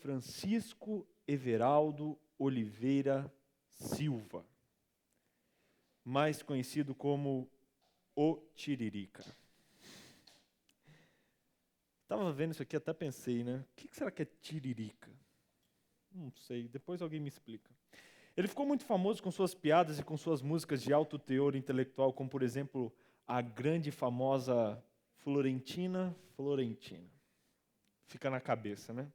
Francisco Everaldo Oliveira Silva, mais conhecido como o Tiririca. Estava vendo isso aqui, até pensei, né? O que será que é Tiririca? Não sei, depois alguém me explica. Ele ficou muito famoso com suas piadas e com suas músicas de alto teor intelectual, como, por exemplo, a grande e famosa Florentina. Fica na cabeça, né?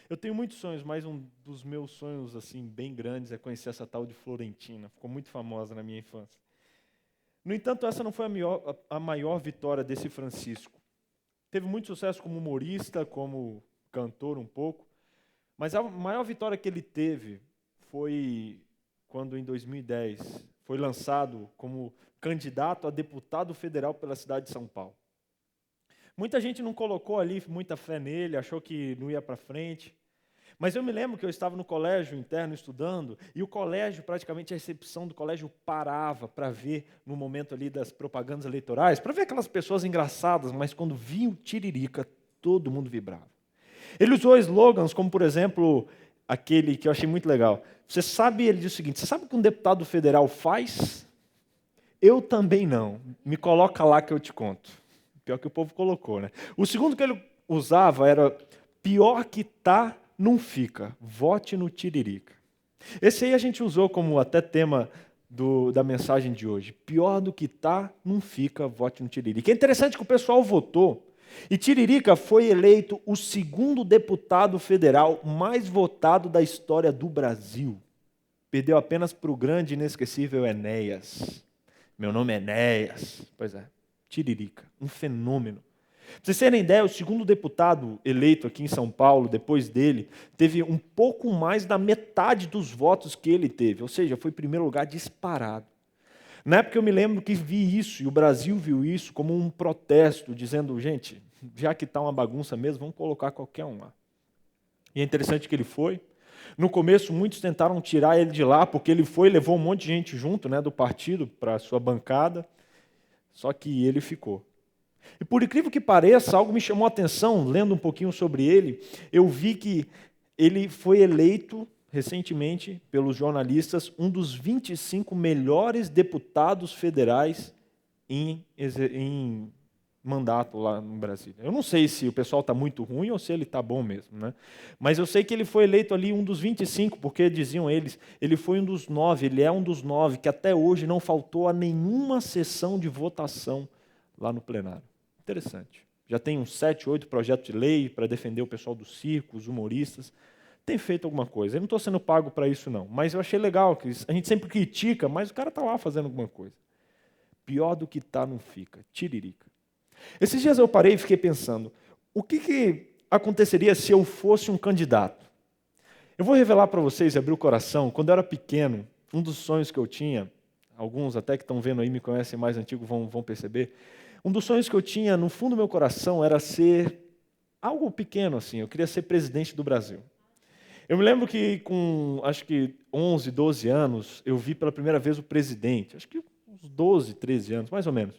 Eu tenho muitos sonhos, mas um dos meus sonhos assim bem grandes é conhecer essa tal de Florentina. Ficou muito famosa na minha infância. No entanto, essa não foi a maior vitória desse Francisco. Teve muito sucesso como humorista, como cantor um pouco, mas a maior vitória que ele teve foi quando, em 2010, foi lançado como candidato a deputado federal pela cidade de São Paulo. Muita gente não colocou ali muita fé nele, achou que não ia para frente. Mas eu me lembro que eu estava no colégio interno estudando, e o colégio, praticamente a recepção do colégio parava para ver, no momento ali das propagandas eleitorais, para ver aquelas pessoas engraçadas, mas quando via o Tiririca, todo mundo vibrava. Ele usou slogans como, por exemplo, aquele que eu achei muito legal. Você sabe, ele diz o seguinte: você sabe o que um deputado federal faz? Eu também não. Me coloca lá que eu te conto. Pior que o povo colocou, né? O segundo que ele usava era: pior que tá, não fica. Vote no Tiririca. Esse aí a gente usou como até tema da mensagem de hoje. Pior do que tá, não fica. Vote no Tiririca. É interessante que o pessoal votou. E Tiririca foi eleito o segundo deputado federal mais votado da história do Brasil. Perdeu apenas para o grande e inesquecível Enéas. Meu nome é Enéas. Pois é, Tiririca, um fenômeno. Para vocês terem ideia, o segundo deputado eleito aqui em São Paulo, depois dele, teve um pouco mais da metade dos votos que ele teve. Ou seja, foi primeiro lugar disparado. Na época eu me lembro que vi isso, e o Brasil viu isso como um protesto, dizendo: gente, já que está uma bagunça mesmo, vamos colocar qualquer um lá. E é interessante que ele foi. No começo, muitos tentaram tirar ele de lá, porque ele foi e levou um monte de gente junto, né, do partido para a sua bancada, só que ele ficou. E por incrível que pareça, algo me chamou a atenção, lendo um pouquinho sobre ele, eu vi que ele foi eleito recentemente pelos jornalistas um dos 25 melhores deputados federais em mandato lá no Brasil. Eu não sei se o pessoal está muito ruim ou se ele está bom mesmo, né? Mas eu sei que ele foi eleito ali um dos 25, porque diziam eles, ele foi um dos 9, ele é um dos 9, que até hoje não faltou a nenhuma sessão de votação lá no plenário. Interessante. Já tem uns 7, 8 projetos de lei para defender o pessoal do circo, os humoristas. Tem feito alguma coisa. Eu não estou sendo pago para isso, não. Mas eu achei legal, que a gente sempre critica, mas o cara está lá fazendo alguma coisa. Pior do que está, não fica. Tiririca. Esses dias eu parei e fiquei pensando, o que aconteceria se eu fosse um candidato? Eu vou revelar para vocês e abrir o coração. Quando eu era pequeno, um dos sonhos que eu tinha, alguns até que estão vendo aí, me conhecem mais antigo, vão perceber, um dos sonhos que eu tinha, no fundo do meu coração, era ser algo pequeno assim. Eu queria ser presidente do Brasil. Eu me lembro que com, acho que 11, 12 anos, eu vi pela primeira vez o presidente. Acho que uns 12, 13 anos, mais ou menos.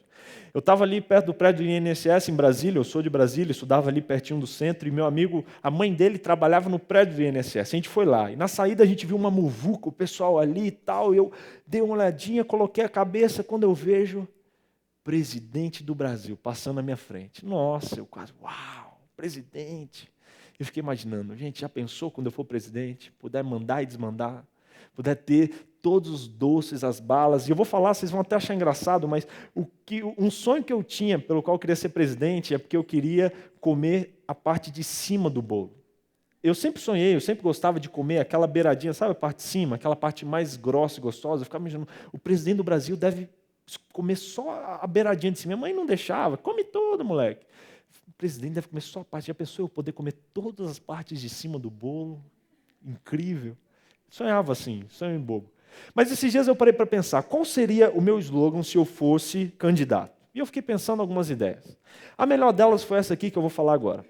Eu estava ali perto do prédio do INSS em Brasília, eu sou de Brasília, estudava ali pertinho do centro, e meu amigo, a mãe dele trabalhava no prédio do INSS. A gente foi lá, e na saída a gente viu uma muvuca, o pessoal ali e tal, e eu dei uma olhadinha, coloquei a cabeça, quando eu vejo presidente do Brasil passando na minha frente. Nossa, eu quase, uau, presidente. Eu fiquei imaginando, gente, já pensou quando eu for presidente, puder mandar e desmandar, puder ter todos os doces, as balas, e eu vou falar, vocês vão até achar engraçado, mas um sonho que eu tinha, pelo qual eu queria ser presidente, é porque eu queria comer a parte de cima do bolo. Eu sempre sonhei, eu sempre gostava de comer aquela beiradinha, sabe a parte de cima, aquela parte mais grossa e gostosa, eu ficava imaginando, o presidente do Brasil deve comer só a beiradinha de cima. Minha mãe não deixava, come tudo, moleque. O presidente deve comer só a parte. Já pensou eu poder comer todas as partes de cima do bolo? Incrível. Sonhava assim, sonho bobo. Mas esses dias eu parei para pensar, qual seria o meu slogan se eu fosse candidato? E eu fiquei pensando algumas ideias. A melhor delas foi essa aqui que eu vou falar agora.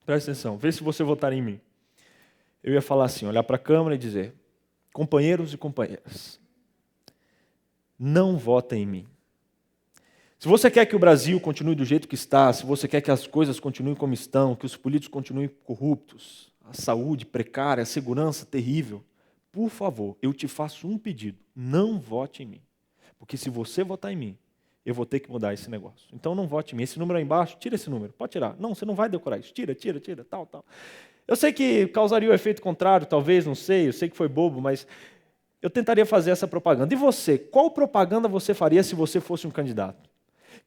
Presta atenção, vê se você votar em mim. Eu ia falar assim, olhar para a câmera e dizer, companheiros e companheiras, não votem em mim. Se você quer que o Brasil continue do jeito que está, se você quer que as coisas continuem como estão, que os políticos continuem corruptos, a saúde precária, a segurança terrível, por favor, eu te faço um pedido, não vote em mim. Porque se você votar em mim, eu vou ter que mudar esse negócio. Então não vote em mim. Esse número aí embaixo, tira esse número. Pode tirar. Não, você não vai decorar isso. Tira, tal, tal. Eu sei que causaria o efeito contrário, talvez, não sei. Eu sei que foi bobo, mas eu tentaria fazer essa propaganda. E você? Qual propaganda você faria se você fosse um candidato?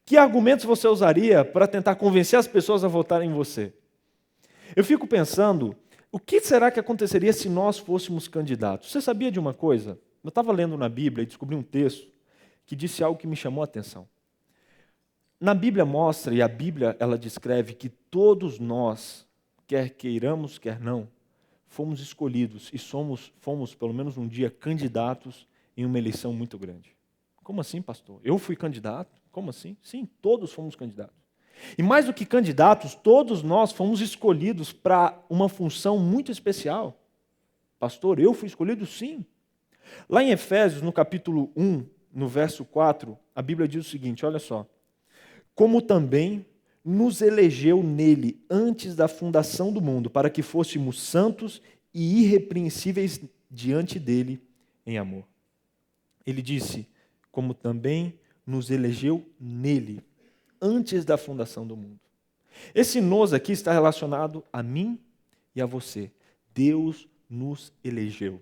Que argumentos você usaria para tentar convencer as pessoas a votarem em você? Eu fico pensando, o que será que aconteceria se nós fôssemos candidatos? Você sabia de uma coisa? Eu estava lendo na Bíblia e descobri um texto que disse algo que me chamou a atenção. Na Bíblia mostra, e a Bíblia ela descreve que todos nós, quer queiramos, quer não, fomos escolhidos e fomos, pelo menos um dia, candidatos em uma eleição muito grande. Como assim, pastor? Eu fui candidato? Como assim? Sim, todos fomos candidatos. E mais do que candidatos, todos nós fomos escolhidos para uma função muito especial. Pastor, eu fui escolhido? Sim. Lá em Efésios, no capítulo 1, no verso 4, a Bíblia diz o seguinte, olha só. Como também nos elegeu nele antes da fundação do mundo, para que fôssemos santos e irrepreensíveis diante dele em amor. Ele disse, como também nos elegeu nele, antes da fundação do mundo. Esse nós aqui está relacionado a mim e a você. Deus nos elegeu.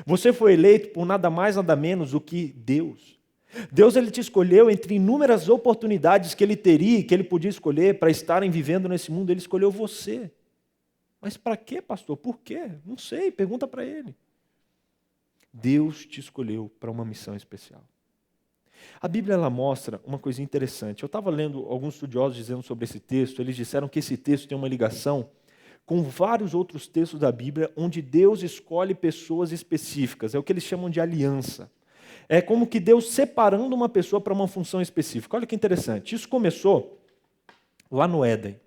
Você foi eleito por nada mais, nada menos do que Deus. Deus ele te escolheu entre inúmeras oportunidades que ele teria, que ele podia escolher para estarem vivendo nesse mundo. Ele escolheu você. Mas para quê, pastor? Por quê? Não sei, pergunta para ele. Deus te escolheu para uma missão especial. A Bíblia ela mostra uma coisa interessante. Eu estava lendo alguns estudiosos dizendo sobre esse texto, eles disseram que esse texto tem uma ligação com vários outros textos da Bíblia, onde Deus escolhe pessoas específicas. É o que eles chamam de aliança. É como que Deus separando uma pessoa para uma função específica. Olha que interessante. Isso começou lá no Éden.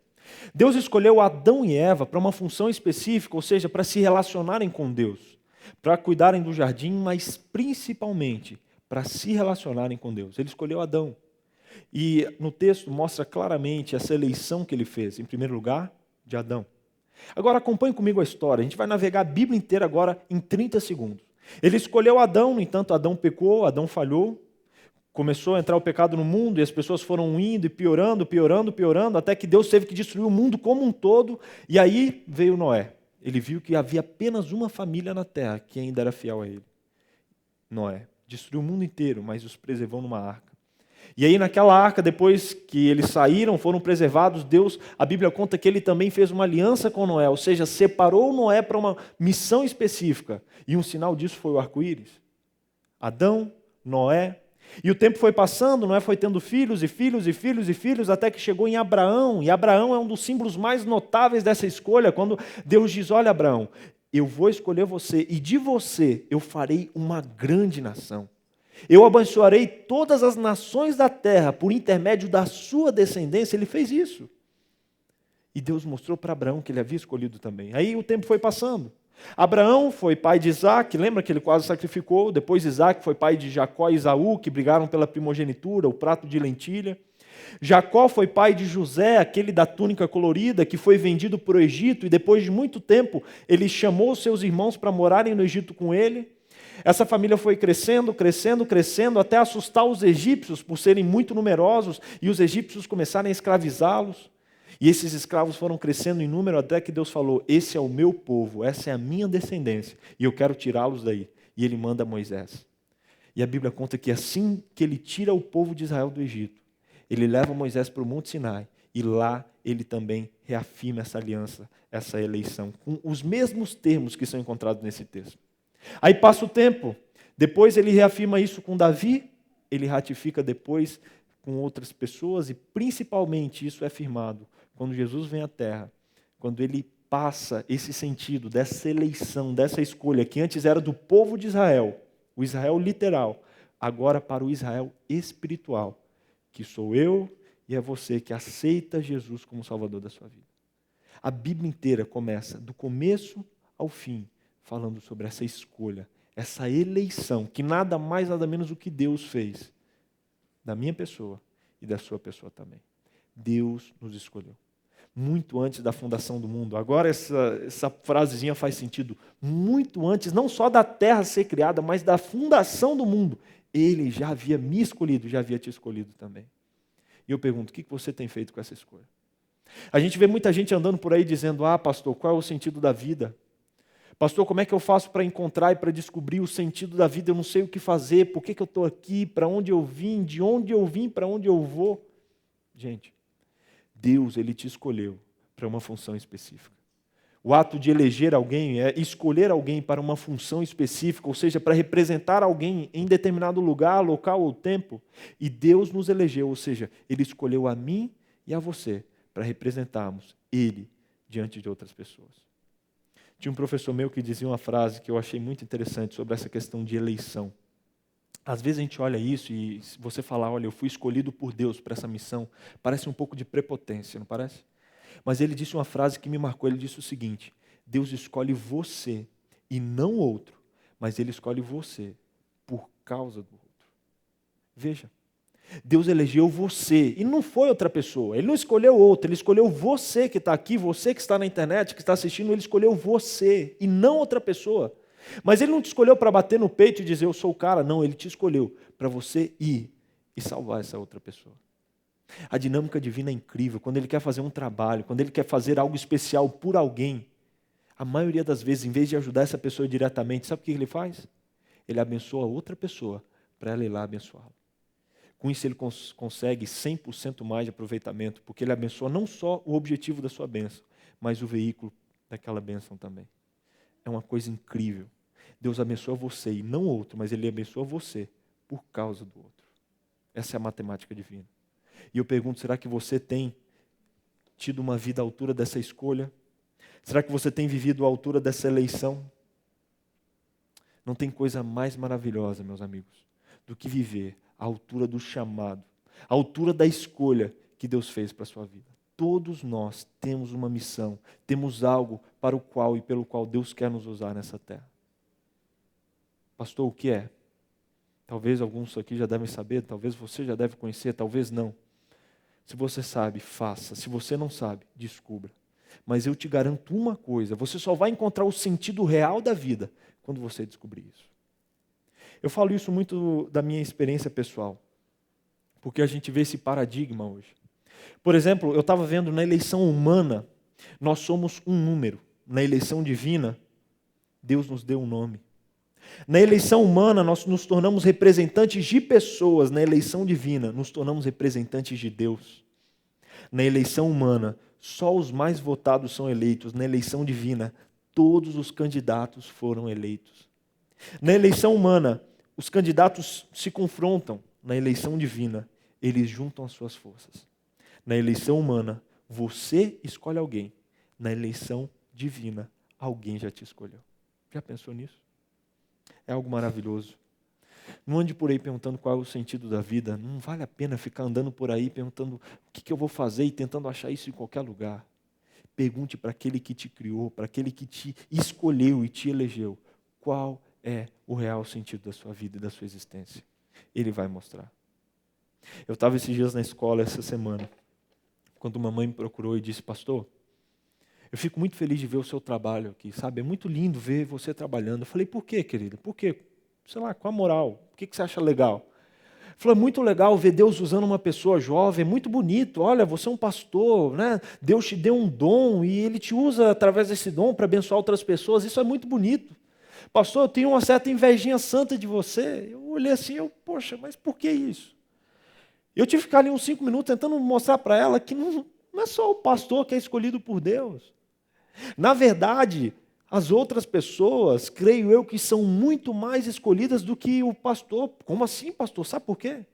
Deus escolheu Adão e Eva para uma função específica, ou seja, para se relacionarem com Deus, para cuidarem do jardim, mas principalmente para se relacionarem com Deus. Ele escolheu Adão. E no texto mostra claramente essa eleição que ele fez, em primeiro lugar, de Adão. Agora acompanhe comigo a história. A gente vai navegar a Bíblia inteira agora em 30 segundos. Ele escolheu Adão, no entanto, Adão pecou, Adão falhou. Começou a entrar o pecado no mundo e as pessoas foram indo e piorando, até que Deus teve que destruir o mundo como um todo. E aí veio Noé. Ele viu que havia apenas uma família na terra que ainda era fiel a ele. Noé. Destruiu o mundo inteiro, mas os preservou numa arca. E aí naquela arca, depois que eles saíram, foram preservados, Deus, a Bíblia conta que ele também fez uma aliança com Noé, ou seja, separou Noé para uma missão específica. E um sinal disso foi o arco-íris. Adão, Noé. E o tempo foi passando, Noé foi tendo filhos e filhos e filhos e filhos, até que chegou em Abraão. E Abraão é um dos símbolos mais notáveis dessa escolha, quando Deus diz, olha Abraão, eu vou escolher você e de você eu farei uma grande nação. Eu abençoarei todas as nações da terra por intermédio da sua descendência. Ele fez isso. E Deus mostrou para Abraão que ele havia escolhido também. Aí o tempo foi passando. Abraão foi pai de Isaac, lembra que ele quase sacrificou? Depois Isaac foi pai de Jacó e Esaú, que brigaram pela primogenitura, o prato de lentilha. Jacó foi pai de José, aquele da túnica colorida, que foi vendido para o Egito, e depois de muito tempo ele chamou seus irmãos para morarem no Egito com ele. Essa família foi crescendo, crescendo, crescendo, até assustar os egípcios por serem muito numerosos, e os egípcios começaram a escravizá-los. E esses escravos foram crescendo em número até que Deus falou, esse é o meu povo, essa é a minha descendência, e eu quero tirá-los daí. E ele manda Moisés. E a Bíblia conta que assim que ele tira o povo de Israel do Egito, ele leva Moisés para o Monte Sinai, e lá ele também reafirma essa aliança, essa eleição, com os mesmos termos que são encontrados nesse texto. Aí passa o tempo, depois ele reafirma isso com Davi, ele ratifica depois com outras pessoas, e principalmente isso é firmado quando Jesus vem à Terra, quando ele passa esse sentido dessa eleição, dessa escolha, que antes era do povo de Israel, o Israel literal, agora para o Israel espiritual, que sou eu e é você que aceita Jesus como Salvador da sua vida. A Bíblia inteira começa, do começo ao fim, falando sobre essa escolha, essa eleição, que nada mais, nada menos do que Deus fez, da minha pessoa e da sua pessoa também. Deus nos escolheu. Muito antes da fundação do mundo. Agora essa frasezinha faz sentido. Muito antes, não só da terra ser criada, mas da fundação do mundo. Ele já havia me escolhido, já havia te escolhido também. E eu pergunto, o que você tem feito com essa escolha? A gente vê muita gente andando por aí dizendo, pastor, qual é o sentido da vida? Pastor, como é que eu faço para encontrar e para descobrir o sentido da vida? Eu não sei o que fazer, por que eu estou aqui, para onde eu vim, de onde eu vim, para onde eu vou. Gente, Deus, Ele te escolheu para uma função específica. O ato de eleger alguém é escolher alguém para uma função específica, ou seja, para representar alguém em determinado lugar, local ou tempo. E Deus nos elegeu, ou seja, Ele escolheu a mim e a você para representarmos Ele diante de outras pessoas. Tinha um professor meu que dizia uma frase que eu achei muito interessante sobre essa questão de eleição. Às vezes a gente olha isso e você fala, olha, eu fui escolhido por Deus para essa missão, parece um pouco de prepotência, não parece? Mas ele disse uma frase que me marcou, ele disse o seguinte, Deus escolhe você e não outro, mas Ele escolhe você por causa do outro. Veja, Deus elegeu você e não foi outra pessoa, Ele não escolheu outro, Ele escolheu você que está aqui, você que está na internet, que está assistindo, Ele escolheu você e não outra pessoa. Mas Ele não te escolheu para bater no peito e dizer eu sou o cara, não, Ele te escolheu para você ir e salvar essa outra pessoa. A dinâmica divina é incrível, quando Ele quer fazer um trabalho, quando Ele quer fazer algo especial por alguém, a maioria das vezes, em vez de ajudar essa pessoa diretamente, sabe o que Ele faz? Ele abençoa outra pessoa para ela ir lá abençoá-la. Com isso Ele consegue 100% mais de aproveitamento, porque Ele abençoa não só o objetivo da sua bênção, mas o veículo daquela bênção também. É uma coisa incrível. Deus abençoa você e não outro, mas Ele abençoa você por causa do outro. Essa é a matemática divina. E eu pergunto, será que você tem tido uma vida à altura dessa escolha? Será que você tem vivido à altura dessa eleição? Não tem coisa mais maravilhosa, meus amigos, do que viver à altura do chamado, à altura da escolha que Deus fez para a sua vida. Todos nós temos uma missão, temos algo para o qual e pelo qual Deus quer nos usar nessa terra. Pastor, o que é? Talvez alguns aqui já devem saber, talvez você já deve conhecer, talvez não. Se você sabe, faça. Se você não sabe, descubra. Mas eu te garanto uma coisa, você só vai encontrar o sentido real da vida quando você descobrir isso. Eu falo isso muito da minha experiência pessoal, porque a gente vê esse paradigma hoje. Por exemplo, eu estava vendo na eleição humana, nós somos um número. Na eleição divina, Deus nos deu um nome. Na eleição humana, nós nos tornamos representantes de pessoas. Na eleição divina, nos tornamos representantes de Deus. Na eleição humana, só os mais votados são eleitos. Na eleição divina, todos os candidatos foram eleitos. Na eleição humana, os candidatos se confrontam. Na eleição divina, eles juntam as suas forças. Na eleição humana, você escolhe alguém. Na eleição divina, alguém já te escolheu. Já pensou nisso? É algo maravilhoso. Não ande por aí perguntando qual é o sentido da vida. Não vale a pena ficar andando por aí perguntando o que eu vou fazer e tentando achar isso em qualquer lugar. Pergunte para aquele que te criou, para aquele que te escolheu e te elegeu, qual é o real sentido da sua vida e da sua existência. Ele vai mostrar. Eu estava esses dias na escola, essa semana, quando uma mãe me procurou e disse, pastor, eu fico muito feliz de ver o seu trabalho aqui, sabe? É muito lindo ver você trabalhando. Eu falei, por quê, querida? Por quê? Sei lá, qual a moral? O que você acha legal? Falou, é muito legal ver Deus usando uma pessoa jovem, é muito bonito. Olha, você é um pastor, né? Deus te deu um dom e Ele te usa através desse dom para abençoar outras pessoas. Isso é muito bonito. Pastor, eu tenho uma certa invejinha santa de você. Eu olhei assim, poxa, mas por que isso? Eu tive que ficar ali uns 5 minutos tentando mostrar para ela que não é só o pastor que é escolhido por Deus. Na verdade, as outras pessoas, creio eu, que são muito mais escolhidas do que o pastor. Como assim, pastor? Sabe por quê?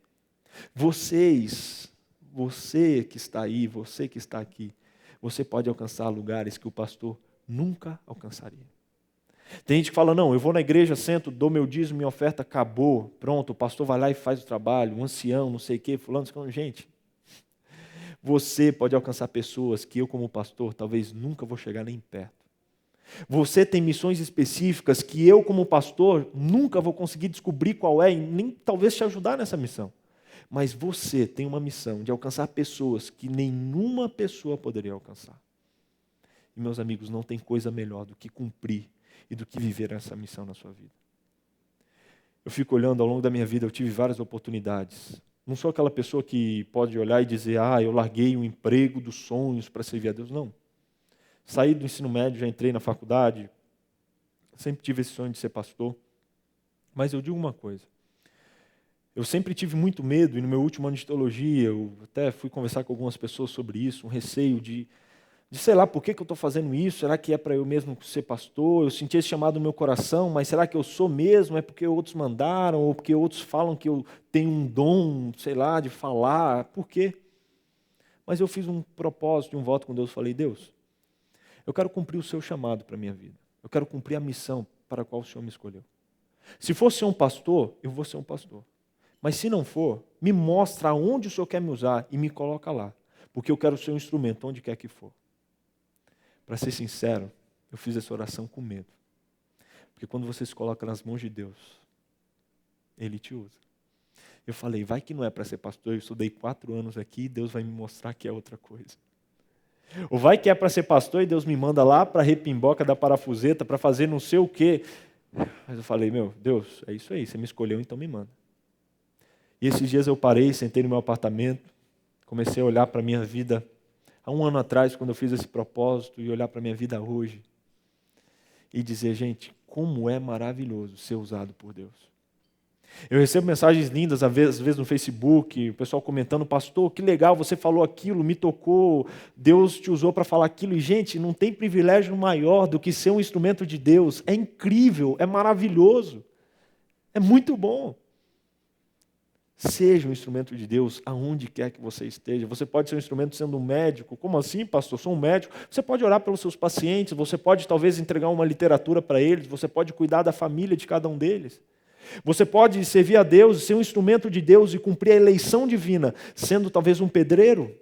Você que está aí, você que está aqui, você pode alcançar lugares que o pastor nunca alcançaria. Tem gente que fala, não, eu vou na igreja, sento, dou meu dízimo, minha oferta, acabou, pronto, o pastor vai lá e faz o trabalho, um ancião, não sei o quê, fulano, gente, você pode alcançar pessoas que eu como pastor talvez nunca vou chegar nem perto. Você tem missões específicas que eu como pastor nunca vou conseguir descobrir qual é e nem talvez te ajudar nessa missão. Mas você tem uma missão de alcançar pessoas que nenhuma pessoa poderia alcançar. E, meus amigos, não tem coisa melhor do que cumprir e do que viver essa missão na sua vida. Eu fico olhando, ao longo da minha vida, eu tive várias oportunidades. Não sou aquela pessoa que pode olhar e dizer, eu larguei um emprego dos sonhos para servir a Deus. Não. Saí do ensino médio, já entrei na faculdade, sempre tive esse sonho de ser pastor. Mas eu digo uma coisa, eu sempre tive muito medo, e no meu último ano de teologia, eu até fui conversar com algumas pessoas sobre isso, um receio de sei lá, por que eu estou fazendo isso? Será que é para eu mesmo ser pastor? Eu senti esse chamado no meu coração, mas será que eu sou mesmo? É porque outros mandaram, ou porque outros falam que eu tenho um dom, sei lá, de falar? Por quê? Mas eu fiz um propósito, um voto com Deus, falei, Deus, eu quero cumprir o seu chamado para a minha vida. Eu quero cumprir a missão para a qual o Senhor me escolheu. Se for ser um pastor, eu vou ser um pastor. Mas se não for, me mostra aonde o Senhor quer me usar e me coloca lá. Porque eu quero ser um instrumento, onde quer que for. Para ser sincero, eu fiz essa oração com medo. Porque quando você se coloca nas mãos de Deus, Ele te usa. Eu falei, vai que não é para ser pastor, eu estudei 4 anos aqui e Deus vai me mostrar que é outra coisa. Ou vai que é para ser pastor e Deus me manda lá para a repimboca da parafuseta, para fazer não sei o quê. Mas eu falei, Deus, é isso aí, você me escolheu, então me manda. E esses dias eu parei, sentei no meu apartamento, comecei a olhar para a minha vida há 1 ano atrás, quando eu fiz esse propósito, e olhar para a minha vida hoje, e dizer, gente, como é maravilhoso ser usado por Deus. Eu recebo mensagens lindas, às vezes no Facebook, o pessoal comentando, pastor, que legal, você falou aquilo, me tocou, Deus te usou para falar aquilo. E, gente, não tem privilégio maior do que ser um instrumento de Deus. É incrível, é maravilhoso, é muito bom. Seja um instrumento de Deus aonde quer que você esteja. Você pode ser um instrumento sendo um médico. Como assim, pastor? Sou um médico. Você pode orar pelos seus pacientes, você pode talvez entregar uma literatura para eles, você pode cuidar da família de cada um deles. Você pode servir a Deus, ser um instrumento de Deus e cumprir a eleição divina, sendo talvez um pedreiro,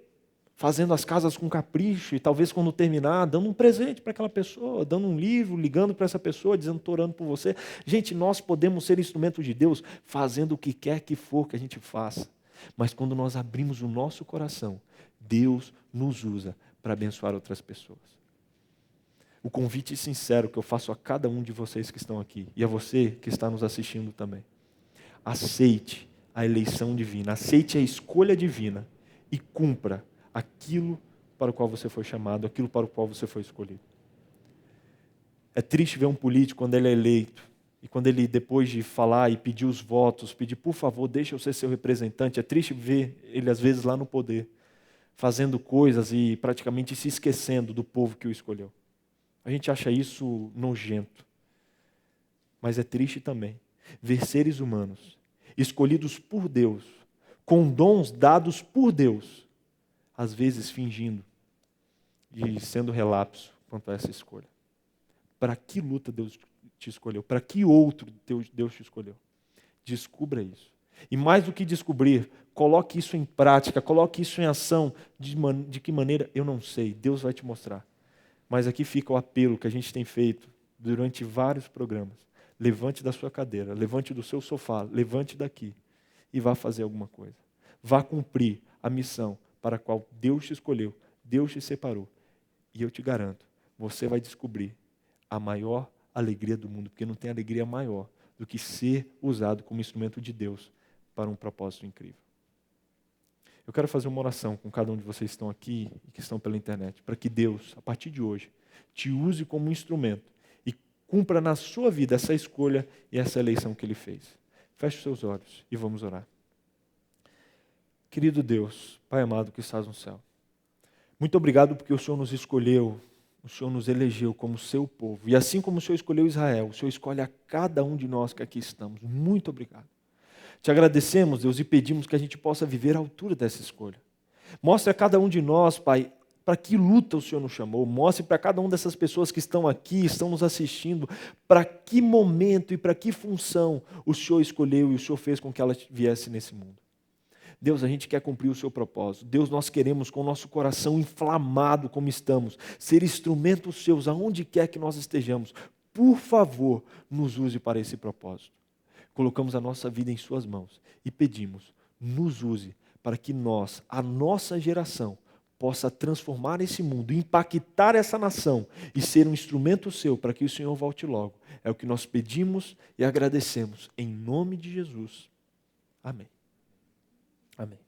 fazendo as casas com capricho e talvez quando terminar, dando um presente para aquela pessoa, dando um livro, ligando para essa pessoa, dizendo, estou orando por você. Gente, nós podemos ser instrumentos de Deus fazendo o que quer que for que a gente faça. Mas quando nós abrimos o nosso coração, Deus nos usa para abençoar outras pessoas. O convite sincero que eu faço a cada um de vocês que estão aqui, e a você que está nos assistindo também. Aceite a eleição divina, aceite a escolha divina e cumpra aquilo para o qual você foi chamado, aquilo para o qual você foi escolhido. É triste ver um político quando ele é eleito, e quando ele, depois de falar e pedir os votos, pedir, por favor, deixa eu ser seu representante, é triste ver ele, às vezes, lá no poder, fazendo coisas e praticamente se esquecendo do povo que o escolheu. A gente acha isso nojento. Mas é triste também ver seres humanos, escolhidos por Deus, com dons dados por Deus, às vezes fingindo e sendo relapso quanto a essa escolha. Para que luta Deus te escolheu? Para que outro Deus te escolheu? Descubra isso. E mais do que descobrir, coloque isso em prática, coloque isso em ação. De que maneira? Eu não sei. Deus vai te mostrar. Mas aqui fica o apelo que a gente tem feito durante vários programas. Levante da sua cadeira, levante do seu sofá, levante daqui e vá fazer alguma coisa. Vá cumprir a missão para a qual Deus te escolheu, Deus te separou. E eu te garanto, você vai descobrir a maior alegria do mundo, porque não tem alegria maior do que ser usado como instrumento de Deus para um propósito incrível. Eu quero fazer uma oração com cada um de vocês que estão aqui e que estão pela internet, para que Deus, a partir de hoje, te use como um instrumento e cumpra na sua vida essa escolha e essa eleição que Ele fez. Feche os seus olhos e vamos orar. Querido Deus, Pai amado que estás no céu, muito obrigado porque o Senhor nos escolheu, o Senhor nos elegeu como seu povo. E assim como o Senhor escolheu Israel, o Senhor escolhe a cada um de nós que aqui estamos. Muito obrigado. Te agradecemos, Deus, e pedimos que a gente possa viver à altura dessa escolha. Mostre a cada um de nós, Pai, para que luta o Senhor nos chamou. Mostre para cada uma dessas pessoas que estão aqui, estão nos assistindo, para que momento e para que função o Senhor escolheu e o Senhor fez com que ela viesse nesse mundo. Deus, a gente quer cumprir o seu propósito. Deus, nós queremos, com o nosso coração inflamado como estamos, ser instrumentos seus aonde quer que nós estejamos. Por favor, nos use para esse propósito. Colocamos a nossa vida em suas mãos e pedimos nos use para que nós, a nossa geração, possa transformar esse mundo, impactar essa nação e ser um instrumento seu para que o Senhor volte logo. É o que nós pedimos e agradecemos. Em nome de Jesus. Amém. Amém.